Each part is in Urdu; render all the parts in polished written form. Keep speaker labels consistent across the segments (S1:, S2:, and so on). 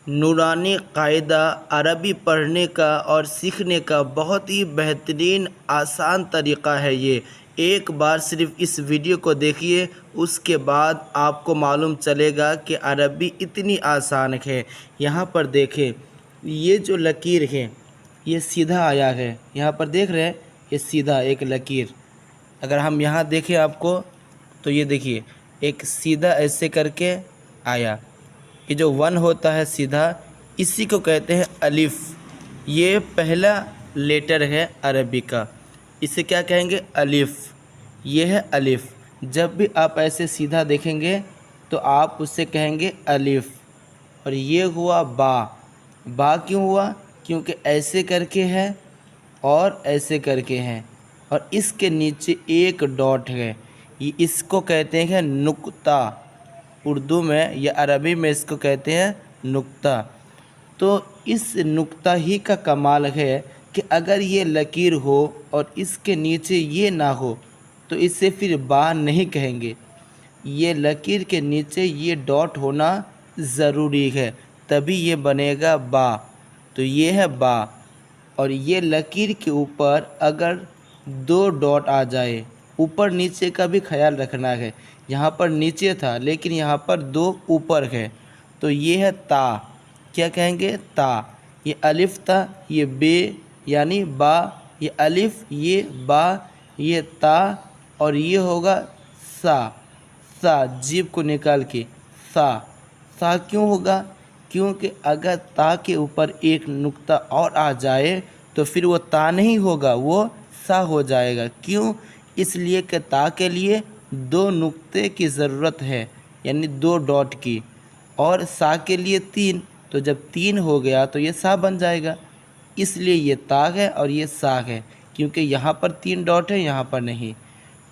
S1: نورانی قاعدہ عربی پڑھنے کا اور سیکھنے کا بہت ہی بہترین آسان طریقہ ہے یہ۔ ایک بار صرف اس ویڈیو کو دیکھیے، اس کے بعد آپ کو معلوم چلے گا کہ عربی اتنی آسان ہے۔ یہاں پر دیکھیں، یہ جو لکیر ہے یہ سیدھا آیا ہے۔ یہاں پر دیکھ رہے ہیں، یہ سیدھا ایک لکیر۔ اگر ہم یہاں دیکھیں آپ کو تو یہ دیکھیے ایک سیدھا ایسے کر کے آیا۔ یہ جو ون ہوتا ہے سیدھا، اسی کو کہتے ہیں الف۔ یہ پہلا لیٹر ہے عربی کا، اسے کیا کہیں گے؟ الف۔ یہ ہے الف۔ جب بھی آپ ایسے سیدھا دیکھیں گے تو آپ اسے کہیں گے الف۔ اور یہ ہوا با۔ با کیوں ہوا؟ کیونکہ ایسے کر کے ہے اور ایسے کر کے ہے، اور اس کے نیچے ایک ڈاٹ ہے، یہ اس کو کہتے ہیں نقطہ۔ اردو میں یا عربی میں اس کو کہتے ہیں نقطہ۔ تو اس نقطہ ہی کا کمال ہے کہ اگر یہ لکیر ہو اور اس کے نیچے یہ نہ ہو تو اسے پھر با نہیں کہیں گے۔ یہ لکیر کے نیچے یہ ڈاٹ ہونا ضروری ہے، تبھی یہ بنے گا با۔ تو یہ ہے با، اور یہ لکیر کے اوپر اگر دو ڈاٹ آ جائے، اوپر نیچے کا بھی خیال رکھنا ہے۔ یہاں پر نیچے تھا لیکن یہاں پر دو اوپر ہے، تو یہ ہے تا۔ کیا کہیں گے؟ تا۔ یہ الف تھا، یہ بے یعنی با، یہ الف، یہ با، یہ تا، اور یہ ہوگا سا۔ سا جیب کو نکال کے سا۔ سا کیوں ہوگا؟ کیونکہ اگر تا کے اوپر ایک نقطہ اور آ جائے تو پھر وہ تا نہیں ہوگا، وہ سا ہو جائے گا۔ کیوں؟ اس لیے کہ تا کے لیے دو نقطے کی ضرورت ہے، یعنی دو ڈاٹ کی، اور سا کے لیے تین، تو جب تین ہو گیا تو یہ سا بن جائے گا۔ اس لیے یہ تا ہے اور یہ سا ہے، کیونکہ یہاں پر تین ڈاٹ ہے، یہاں پر نہیں۔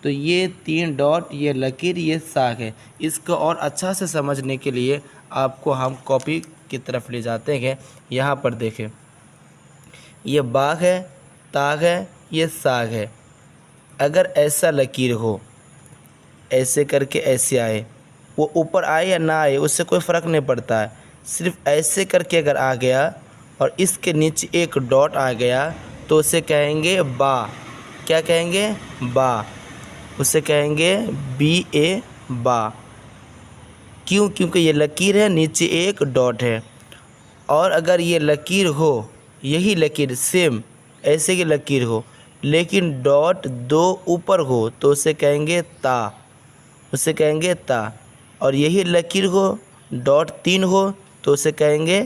S1: تو یہ تین ڈاٹ، یہ لکیر، یہ سا ہے۔ اس کو اور اچھا سے سمجھنے کے لیے آپ کو ہم کاپی کی طرف لے جاتے ہیں۔ یہاں پر دیکھیں، یہ با ہے، تا ہے، یہ سا ہے۔ اگر ایسا لکیر ہو، ایسے کر کے ایسے آئے، وہ اوپر آئے یا نہ آئے اس سے کوئی فرق نہیں پڑتا ہے، صرف ایسے کر کے اگر آ گیا اور اس کے نیچے ایک ڈاٹ آ گیا تو اسے کہیں گے با۔ کیا کہیں گے؟ با۔ اسے کہیں گے بی اے، با۔ کیوں؟ کیونکہ یہ لکیر ہے، نیچے ایک ڈاٹ ہے۔ اور اگر یہ لکیر ہو، یہی لکیر سیم ایسے کی لکیر ہو لیکن ڈاٹ دو اوپر ہو تو اسے کہیں گے تا۔ اسے کہیں گے تا۔ اور یہی لکیر ہو، ڈاٹ تین ہو تو اسے کہیں گے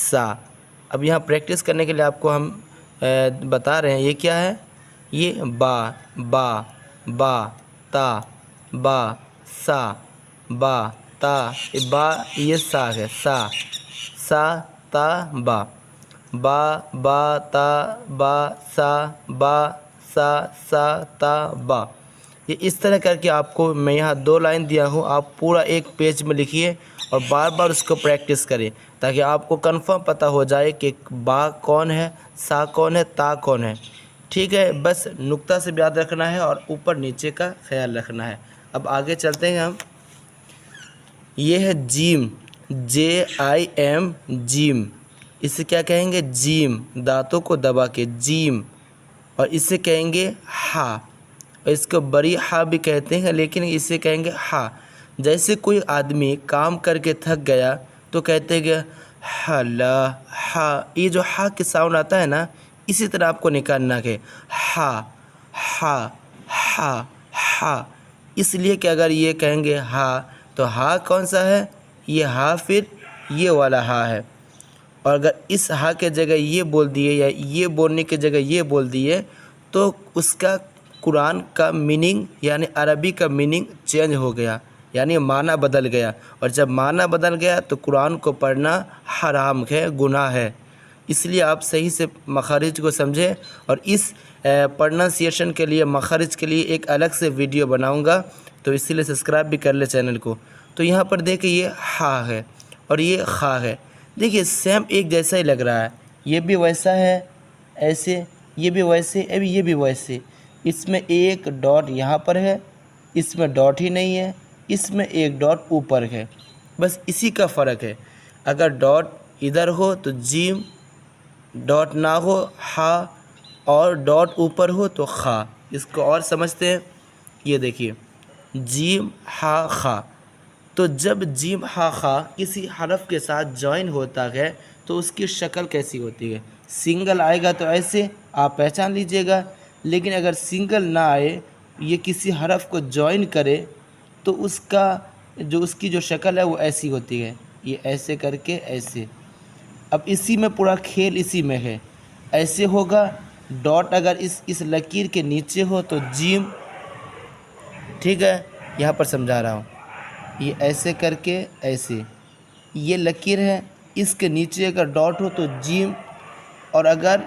S1: سا۔ اب یہاں پریکٹس کرنے کے لیے آپ کو ہم بتا رہے ہیں، یہ کیا ہے؟ یہ با، با، با، تا، با، سا، با، تا، با، یہ سا ہے، سا، سا، تا، با، با، با، تا، با، سا، با، سا، سا، تا، با۔ یہ اس طرح کر کے آپ کو میں یہاں دو لائن دیا ہوں، آپ پورا ایک پیج میں لکھیے اور بار بار اس کو پریکٹس کریں تاکہ آپ کو کنفرم پتہ ہو جائے کہ با کون ہے، سا کون ہے، تا کون ہے۔ ٹھیک ہے، بس نقطہ سے بھی یاد رکھنا ہے اور اوپر نیچے کا خیال رکھنا ہے۔ اب آگے چلتے ہیں ہم۔ یہ ہے جیم، جے آئی ایم، جیم۔ اسے کیا کہیں گے؟ جیم، دانتوں کو دبا کے جیم۔ اور اسے کہیں گے ہا، اور اس کو بڑی ہا بھی کہتے ہیں لیکن اسے کہیں گے ہا۔ جیسے کوئی آدمی کام کر کے تھک گیا تو کہتے ہیں کہ ہلا، ہا۔ یہ جو ہا کی ساؤنڈ آتا ہے نا، اسی طرح آپ کو نکالنا ہے، ہا، ہا، ہا، ہا۔ اس لیے کہ اگر یہ کہیں گے ہا تو ہا کون سا ہے؟ یہ ہا پھر یہ والا ہا ہے، اور اگر اس ہا کے جگہ یہ بول دیے یا یہ بولنے کی جگہ یہ بول دیے تو اس کا قرآن کا میننگ یعنی عربی کا میننگ چینج ہو گیا، یعنی معنی بدل گیا، اور جب معنی بدل گیا تو قرآن کو پڑھنا حرام ہے، گناہ ہے۔ اس لیے آپ صحیح سے مخارج کو سمجھیں، اور اس پروننسیشن کے لیے، مخارج کے لیے ایک الگ سے ویڈیو بناؤں گا، تو اسی لیے سبسکرائب بھی کر لیں چینل کو۔ تو یہاں پر دیکھیں یہ ہا ہے اور یہ خا ہے، دیکھیے سیم ایک جیسا ہی لگ رہا ہے، یہ بھی ویسا ہے ایسے، یہ بھی ویسے، ابھی یہ بھی ویسے۔ اس میں ایک ڈاٹ یہاں پر ہے، اس میں ڈاٹ ہی نہیں ہے، اس میں ایک ڈاٹ اوپر ہے، بس اسی کا فرق ہے۔ اگر ڈاٹ ادھر ہو تو جیم، ڈاٹ نہ ہو ہا، اور ڈاٹ اوپر ہو تو خا۔ اس کو اور سمجھتے ہیں، یہ دیکھیے جیم ہا خا، تو جب جیم ہا خا کسی حرف کے ساتھ جوائن ہوتا ہے تو اس کی شکل کیسی ہوتی ہے؟ سنگل آئے گا تو ایسے آپ پہچان لیجئے گا، لیکن اگر سنگل نہ آئے، یہ کسی حرف کو جوائن کرے تو اس کی جو شکل ہے وہ ایسی ہوتی ہے، یہ ایسے کر کے ایسے۔ اب اسی میں پورا کھیل اسی میں ہے، ایسے ہوگا، ڈاٹ اگر اس لکیر کے نیچے ہو تو جیم، ٹھیک ہے، یہاں پر سمجھا رہا ہوں، یہ ایسے کر کے ایسے، یہ لکیر ہے، اس کے نیچے اگر ڈاٹ ہو تو جیم، اور اگر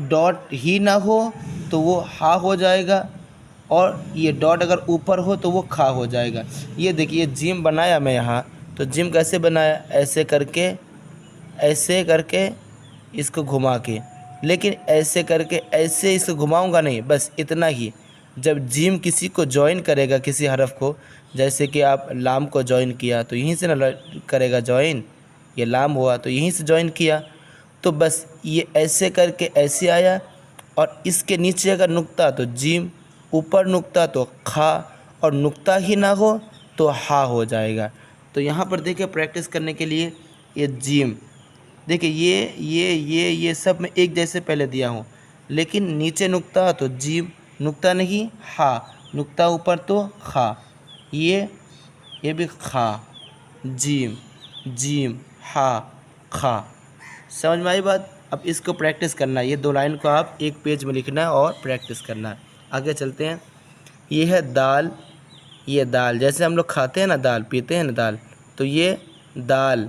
S1: ڈاٹ ہی نہ ہو تو وہ ہا ہو جائے گا، اور یہ ڈاٹ اگر اوپر ہو تو وہ کھا ہو جائے گا۔ یہ دیکھیے جیم بنایا میں یہاں، تو جیم کیسے بنایا؟ ایسے کر کے اس کو گھما کے، لیکن ایسے کر کے ایسے اس کو گھماؤں گا نہیں، بس اتنا ہی۔ جب جیم کسی کو جوائن کرے گا، کسی حرف کو، جیسے کہ آپ لام کو جوائن کیا تو یہیں سے نہ کرے گا جوائن، یہ لام ہوا تو یہیں سے جوائن کیا، تو بس یہ ایسے کر کے ایسے آیا، اور اس کے نیچے اگر نقطہ تو جیم، اوپر نقطہ تو کھا، اور نقطہ ہی نہ ہو تو ہا ہو جائے گا۔ تو یہاں پر دیکھیں پریکٹس کرنے کے لیے، یہ جیم دیکھیں، یہ سب میں ایک جیسے پہلے دیا ہوں، لیکن نیچے نقطہ تو جیم، نقطہ نہیں ہا، نقطہ اوپر تو خا، یہ بھی خا، جیم جیم ہا خا۔ سمجھ میں آئی بات؟ اب اس کو پریکٹس کرنا ہے، یہ 2 لائن کو آپ ایک پیج میں لکھنا ہے اور پریکٹس کرنا ہے۔ آگے چلتے ہیں، یہ ہے دال، یہ دال جیسے ہم لوگ کھاتے ہیں نا، دال پیتے ہیں نا دال، تو یہ دال،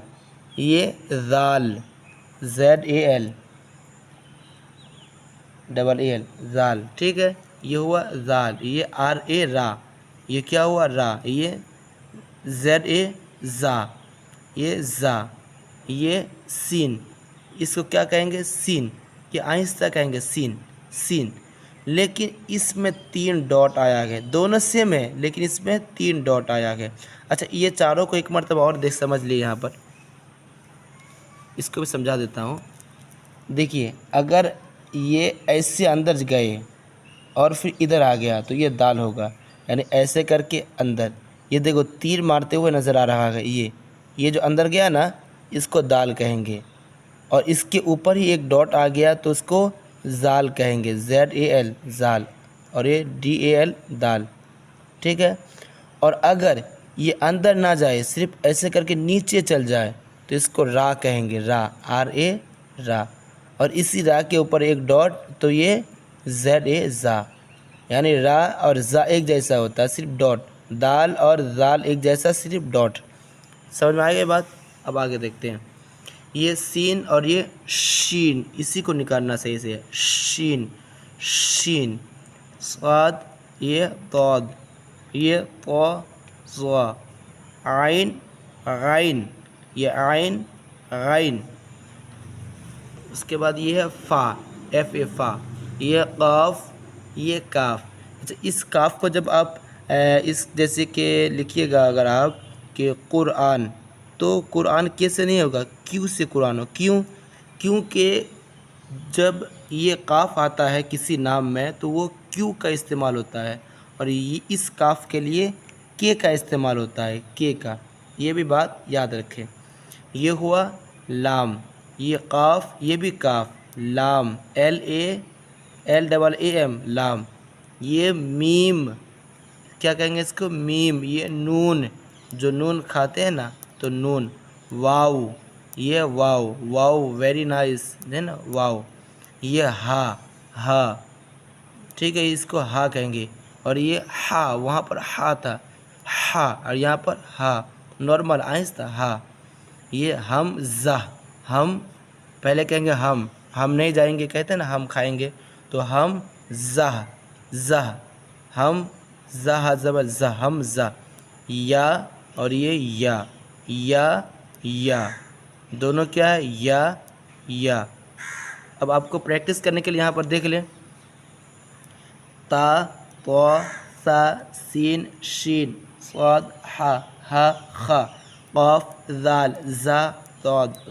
S1: یہ ذال، ZAL ڈبل AL ذال، ٹھیک ہے، یہ ہوا ذال، یہ RA را، یہ کیا ہوا را، یہ ZA زا، یہ زا، یہ سین، اس کو کیا کہیں گے؟ سین، یہ آہستہ کہیں گے سین، سین، لیکن اس میں 3 ڈاٹ آیا ہے، دونوں سیم ہے لیکن اس میں 3 ڈاٹ آیا ہے۔ اچھا یہ چاروں کو ایک مرتبہ اور سمجھ لیے، یہاں پر اس کو بھی سمجھا دیتا ہوں۔ دیکھیے اگر یہ ایسے اندر گئے اور پھر ادھر آ گیا تو یہ دال ہوگا، یعنی ایسے کر کے اندر، یہ دیکھو تیر مارتے ہوئے نظر آ رہا ہے، یہ جو اندر گیا نا اس کو دال کہیں گے، اور اس کے اوپر ہی ایک ڈاٹ آ گیا تو اس کو زال کہیں گے، ZAL زال، اور یہ DAL دال، ٹھیک ہے۔ اور اگر یہ اندر نہ جائے، صرف ایسے کر کے نیچے چل جائے تو اس کو را کہیں گے، را، RA را، اور اسی را کے اوپر ایک ڈاٹ تو یہ ZA زا، یعنی را اور زا ایک جیسا ہوتا ہے، صرف ڈاٹ، دال اور زال ایک جیسا، صرف ڈاٹ۔ سمجھ میں آ گئی بات؟ اب آگے دیکھتے ہیں، یہ سین اور یہ شین، اسی کو نکالنا صحیح سے ہے، شین، شین، صاد، یہ طاد، یہ طا، ظا، عین، غین، یہ عین، غین، اس کے بعد یہ ہے فا، FA فا، یہ قاف، یہ کاف۔ اچھا اس کاف کو جب آپ اس جیسے کہ لکھیے گا اگر آپ کہ قرآن، تو قرآن کیسے نہیں ہوگا؟ کیوں سے قرآن ہو، کیوں؟ کیونکہ جب یہ قاف آتا ہے کسی نام میں تو وہ کیوں کا استعمال ہوتا ہے، اور اس کاف کے لیے کے کا استعمال ہوتا ہے، کے کا، یہ بھی بات یاد رکھیں۔ یہ ہوا لام، یہ قاف، یہ بھی کاف، لام، LAM لام، یہ میم، کیا کہیں گے اس کو؟ میم، یہ نون، جو نون کھاتے ہیں نا تو نون، واو، یہ واو، واو ویری نائس ہے نا، واو، یہ ہا، ہا، ٹھیک ہے، اس کو ہا کہیں گے، اور یہ ہا، وہاں پر ہا تھا، ہا، اور یہاں پر ہا، نارمل آہستہ ہا، یہ ہم زہ، ہم پہلے کہیں گے ہم نہیں جائیں گے، کہتے ہیں نا ہم کھائیں گے، تو ہم زہ، زہ، ہم زہ زبر زہ، ہم زہ، یا، اور یہ یا دونوں کیا ہے؟ یا۔ اب آپ کو پریکٹس کرنے کے لیے یہاں پر دیکھ لیں، تا، طا، سا، سین، شین، صاد، ہا، خا، قاف، ذال، زا، ضاد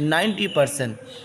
S1: 90%।